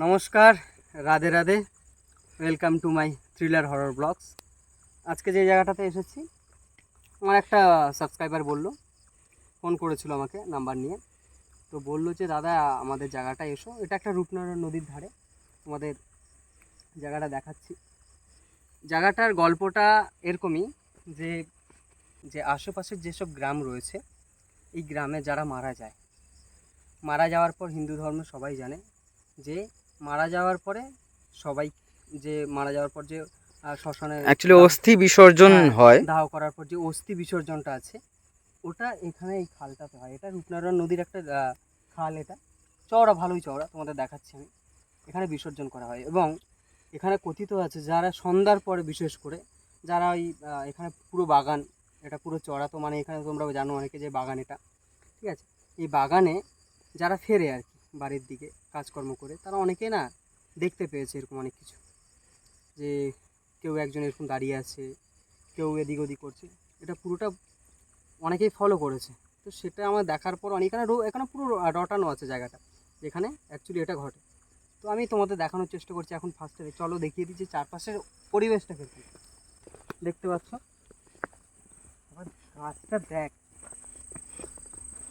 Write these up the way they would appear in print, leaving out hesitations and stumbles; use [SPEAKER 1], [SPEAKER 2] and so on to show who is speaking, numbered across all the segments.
[SPEAKER 1] নমস্কার, Radhe Radhe. Welcome to my thriller horror blogs. আজকে যে জায়গাটাতে এসেছি, আমার একটা সাবস্ক্রাইবার ফোন করেছিল আমাকে নাম্বার নিয়ে। তো বললো যে দাদা আমাদের জায়গাটা এসো, এটা একটা রূপনারায়ণ নদীর ধারে তোমাদের জায়গাটা দেখাচ্ছি। জায়গাটার গল্পটা এরকমই যে যে আশেপাশের যেসব গ্রাম রয়েছে, এই গ্রামে যারা মারা যাওয়ার পর হিন্দু ধর্ম সবাই জানে যে মারা যাওয়ার পরে সবাই মারা যাওয়ার পর যে শ্মশানে
[SPEAKER 2] অ্যাকচুয়ালি অস্থি বিসর্জন হয়।
[SPEAKER 1] দাহ করার পর যে অস্থি বিসর্জনটা আছে, ওটা এখানে এই খালটাতে হয়। এটা রূপনারায়ণ নদীর একটা খাল। এটা চওড়া, ভালোই চওড়া, তোমাদের দেখাচ্ছি আমি। এখানে বিসর্জন করা হয় এবং এখানে কথিত আছে যারা সন্ধ্যার পরে, বিশেষ করে যারা ওই এখানে পুরো বাগান, এটা পুরো চওড়া, তো মানে এখানে তোমরা জানো অনেকে যে বাগান এটা, ঠিক আছে। এই বাগানে যারা ফেরে আর কি বাড়ির দিকে কাজকর্ম করে, তারা অনেকে না দেখতে পেয়েছে এরকম অনেক কিছু, যে কেউ একজন এরকম দাঁড়িয়ে আছে, কেউ এদিক ওদিক করছে। এটা পুরোটা অনেকেই ফলো করেছে। তো সেটা আমার দেখার পর এখানে পুরো রটানো আছে জায়গাটা, যেখানে অ্যাকচুয়ালি এটা ঘটে। তো আমি তোমাদের দেখানোর চেষ্টা করছি এখন। ফার্স্টে চলো দেখিয়ে দিচ্ছি চারপাশের পরিবেশটা কিন্তু দেখতে পাচ্ছ। আবার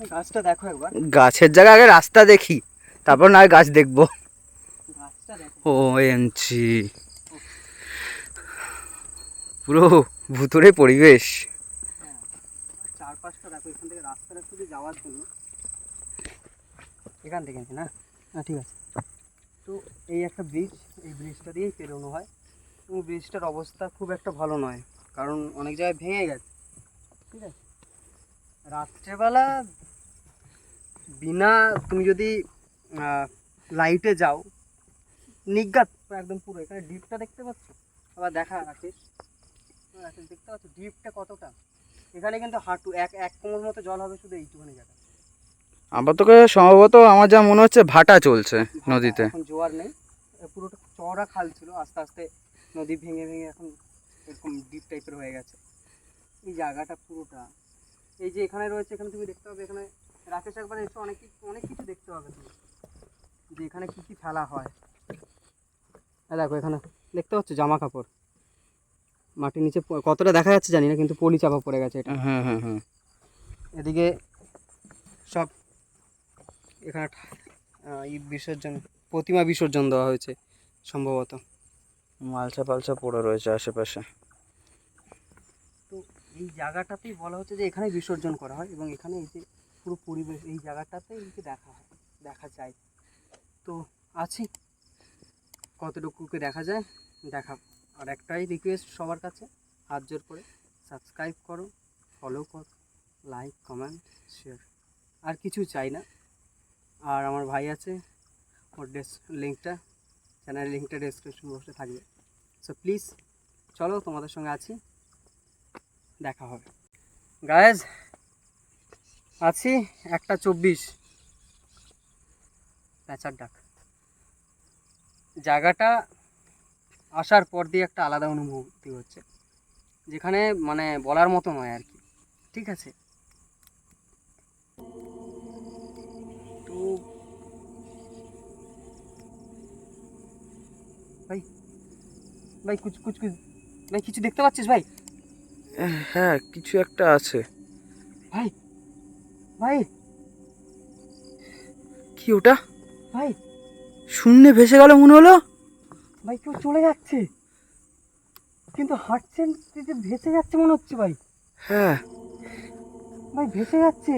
[SPEAKER 1] গাছটা দেখো একবার।
[SPEAKER 2] গাছের জায়গায় আগে রাস্তা দেখি, তারপর না হয় গাছ দেখবো।
[SPEAKER 1] গাছটা দেখো
[SPEAKER 2] ও এমছি পুরো ভুতুরে পরিবেশ।
[SPEAKER 1] হ্যাঁ, চারপাশটা দেখো। এখান থেকে রাস্তাটা শুধু যাওয়ার জন্য, এখান থেকে না, ঠিক আছে। তো এই একটা ব্রিজ, এই ব্রিজটা দিয়েই পেরোনো হয় এবং ব্রিজটার অবস্থা খুব একটা ভালো নয়, কারণ অনেক জায়গায় ভেঙে গেছে, ঠিক আছে। রাত্রেবেলা তুমি যদি লাইটে যাও, নিজ্ঞাত একদম পুরো। এখানে ডিপটা দেখতে পাচ্ছ, আবার রাকেশ দেখতে পাচ্ছ ডিপটা কতটা। এখানে কিন্তু হাঁটু এক কোমর মতো জল হবে শুধু এইটুখানি জায়গা।
[SPEAKER 2] আপাতত সম্ভবত আমার যা মনে হচ্ছে ভাটা চলছে নদীতে।
[SPEAKER 1] এখন জোয়ার নেই, পুরোটা চওড়া খাল ছিল, আস্তে আস্তে নদী ভেঙে ভেঙে এখন এরকম ডিপ টাইপের হয়ে গেছে এই জায়গাটা পুরোটা। এই যে এখানে রয়েছে, এখানে তুমি দেখতে পাবে, এখানে রাকেশ একবার এসে অনেক কিছু দেখতে পাবে তুমি, যে এখানে কী কী ফেলা হয়। দেখো এখানে দেখতে পাচ্ছ জামা কাপড় মাটির নিচে কতটা দেখা যাচ্ছে জানি না, কিন্তু পলি চাপা পড়ে গেছে এটা।
[SPEAKER 2] হ্যাঁ হ্যাঁ হ্যাঁ।
[SPEAKER 1] এদিকে সব এখানে বিসর্জন, প্রতিমা বিসর্জন দেওয়া হয়েছে সম্ভবত।
[SPEAKER 2] মালসা পালসা পড়ে রয়েছে আশেপাশে।
[SPEAKER 1] তো এই জায়গাটাতেই বলা হচ্ছে যে এখানে বিসর্জন করা হয় এবং এখানে এই যে পুরো পরিবেশ, এই জায়গাটাতে এইকে দেখা যায়। তো আছি, কতটুকুকে দেখা যায় দেখাবো। আর একটাই রিকোয়েস্ট সবার কাছে, হাত জোর করে সাবস্ক্রাইব করো, ফলো করো, লাইক, কমেন্ট, শেয়ার, আর কিছু চাই না। আর আমার ভাই আছে, ওর চ্যানেলের লিঙ্কটা ডেসক্রিপশন বক্সে থাকবে। সো প্লিজ চলো, তোমাদের সঙ্গে আছি, দেখা হবে। গায়েজ আছি 1:24, প্যাঁচার ডাক। জায়গাটা আসার পর দিয়ে একটা আলাদা অনুভূতি হচ্ছে, যেখানে মানে বলার মতো নয় আর কি, ঠিক আছে। তো ভাই ভাই কুচ কুচ কুচ ভাই, কিছু দেখতে পাচ্ছিস ভাই?
[SPEAKER 2] হ্যাঁ কিছু একটা আছে।
[SPEAKER 1] ভাই ভাই
[SPEAKER 2] কি ওটা?
[SPEAKER 1] ভাই
[SPEAKER 2] শূন্যে ভেসে গেল মনে হলো।
[SPEAKER 1] ভাই কেউ চলে যাচ্ছে, কিন্তু হাঁটছেন যে ভেসে যাচ্ছে মনে হচ্ছে ভাই।
[SPEAKER 2] হ্যাঁ
[SPEAKER 1] ভাই ভেসে যাচ্ছে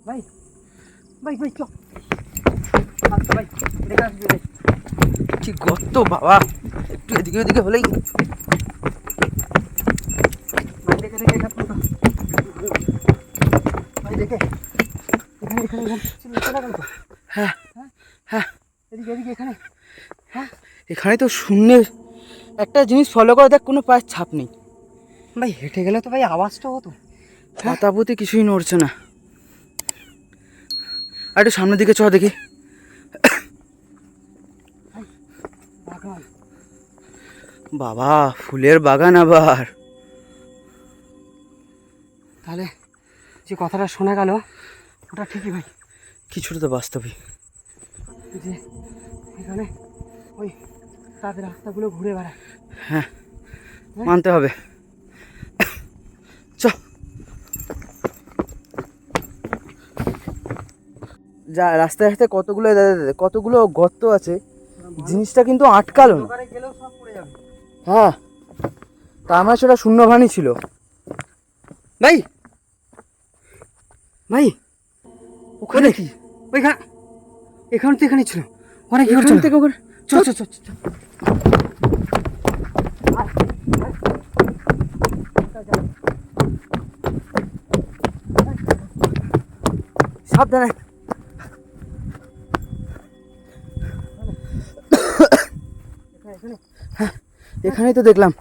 [SPEAKER 1] ভাই। ভাই ভাই চল, আচ্ছা ভাই দেখে আসবি ভাই।
[SPEAKER 2] কি গর্ত বাবা, একটু এদিকে ওদিকে হলেই।
[SPEAKER 1] ভাই দেখে এটা পুরো ভাই দেখে, এখানে এখানে চলে গেল তো।
[SPEAKER 2] হ্যাঁ
[SPEAKER 1] হ্যাঁ
[SPEAKER 2] হ্যাঁ,
[SPEAKER 1] এদিকে এদিকে এখানে। হ্যাঁ
[SPEAKER 2] এখানে তো শূন্যে একটা জিনিস ফলো করে দেখ, কোনো পায়ের ছাপ নেই।
[SPEAKER 1] ভাই হেঁটে গেলে তো ভাই আওয়াজটা হতো।
[SPEAKER 2] পাতাপুতি কিছুই নড়ছে না। আর একটু সামনের দিকে চ দেখি।
[SPEAKER 1] ভাই বাগান,
[SPEAKER 2] বাবা ফুলের বাগান আবার।
[SPEAKER 1] তাহলে যে কথাটা শোনা গেল ওটা ঠিকই ভাই।
[SPEAKER 2] কিছুটা তো বাস্তবই।
[SPEAKER 1] যে এখানে ওই তাদের রাস্তাগুলো ঘুরে বেড়ায়।
[SPEAKER 2] হ্যাঁ, মানতে হবে। চ যা রাস্তায় রাস্তায় কতগুলো গর্ত আছে, জিনিসটা কিন্তু আটকালো না।
[SPEAKER 1] ওখানে গেলেও সব পড়ে যাবে।
[SPEAKER 2] হ্যাঁ, তা আমার সেটা শূন্যভানই ছিল।
[SPEAKER 1] ভাই ভাই
[SPEAKER 2] ওখানে কি?
[SPEAKER 1] ওইখানে এখানে তো এখানে ছিল। ওখানে কি
[SPEAKER 2] এখান
[SPEAKER 1] করছিল?
[SPEAKER 2] থেকে ওখানে
[SPEAKER 1] চল চল চল চল।
[SPEAKER 2] সাবধানে। হ্যাঁ, এখানেই তো দেখলাম।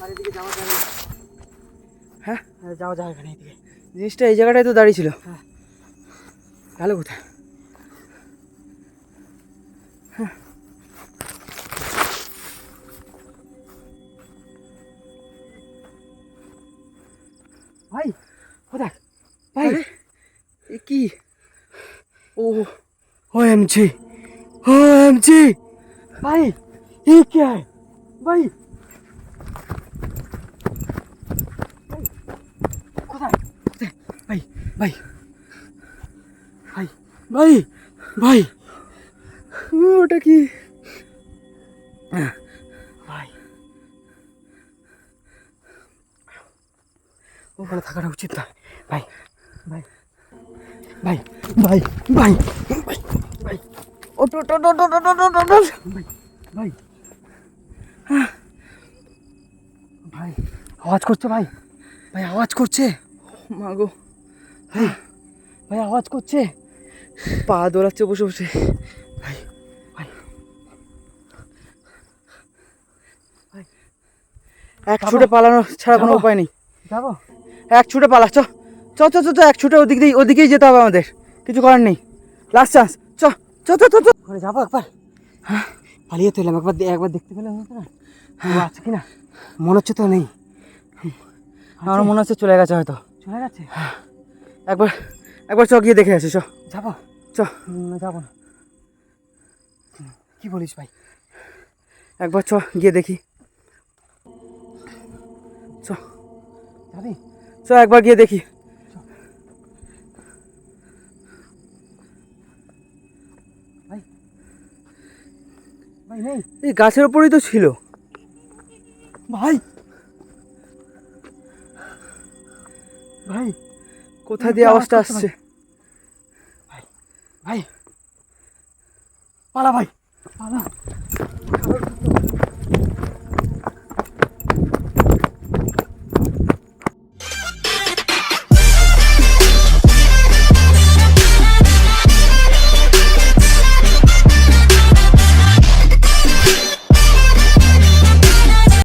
[SPEAKER 1] আর এদিকে যাওয়া যাবে না।
[SPEAKER 2] হ্যাঁ,
[SPEAKER 1] যাওয়া যাবে এখানে এদিকে।
[SPEAKER 2] জিনিসটা এই জায়গাটায় তো দাঁড়িয়ে ছিল।
[SPEAKER 1] গেল কোথায়? ভাই কোথায়? ভাই
[SPEAKER 2] এ কি? ও
[SPEAKER 1] OMG OMG भाई ये क्या है भाई? কোথায় কোথায়? ভাই ভাই ভাই ভাই ভাই
[SPEAKER 2] ওটা কি?
[SPEAKER 1] ভাই ওখানে থাকাটা উচিত না। ভাই ভাই ভাই ভাই ভাই ভাই ভাই
[SPEAKER 2] ওটো ওটো ওটো ওটো ওটো ওটো ওটো।
[SPEAKER 1] ভাই ভাই ভাই আওয়াজ করছে ভাই। ভাই আওয়াজ করছে।
[SPEAKER 2] মা গো,
[SPEAKER 1] ভাই ভাই আওয়াজ করছে।
[SPEAKER 2] পা দোলাচ্ছে বসে বসে।
[SPEAKER 1] ভাই ভাই
[SPEAKER 2] এক ছুটে পালানো ছাড়া কোনো
[SPEAKER 1] যাবো?
[SPEAKER 2] উপায় নেই।
[SPEAKER 1] যাবো?
[SPEAKER 2] এক ছুটে পালা, চ চ চ চ চ, এক ছুটে ওদিকেই যেতে হবে আমাদের, কিছু করার নেই। লাস্ট চান্স, চ চ চ চ চ।
[SPEAKER 1] ওখানে যাবো একবার? হ্যাঁ পালিয়ে তো এলাম, একবার দেখতে পেলাম হতো না। ও আছে কিনা মনে হচ্ছে তো নেই।
[SPEAKER 2] আমার মনে হচ্ছে চলে গেছে হয়তো।
[SPEAKER 1] চলে গেছে।
[SPEAKER 2] একবার একবার চ গিয়ে দেখে আসি, চ
[SPEAKER 1] যাবো?
[SPEAKER 2] চ।
[SPEAKER 1] যাবো না। কি বলিস ভাই?
[SPEAKER 2] একবার চ গিয়ে দেখি, চ
[SPEAKER 1] যাবি?
[SPEAKER 2] চ একবার গিয়ে দেখি।
[SPEAKER 1] ভাই ভাই নেই।
[SPEAKER 2] এই গাছের ওপরেই তো ছিল।
[SPEAKER 1] ভাই ভাই
[SPEAKER 2] কোথা দিয়ে আওয়াজটা
[SPEAKER 1] আওয়াজ করছে
[SPEAKER 2] আসছে?
[SPEAKER 1] ভাই ভাই পালা ভাই পালা।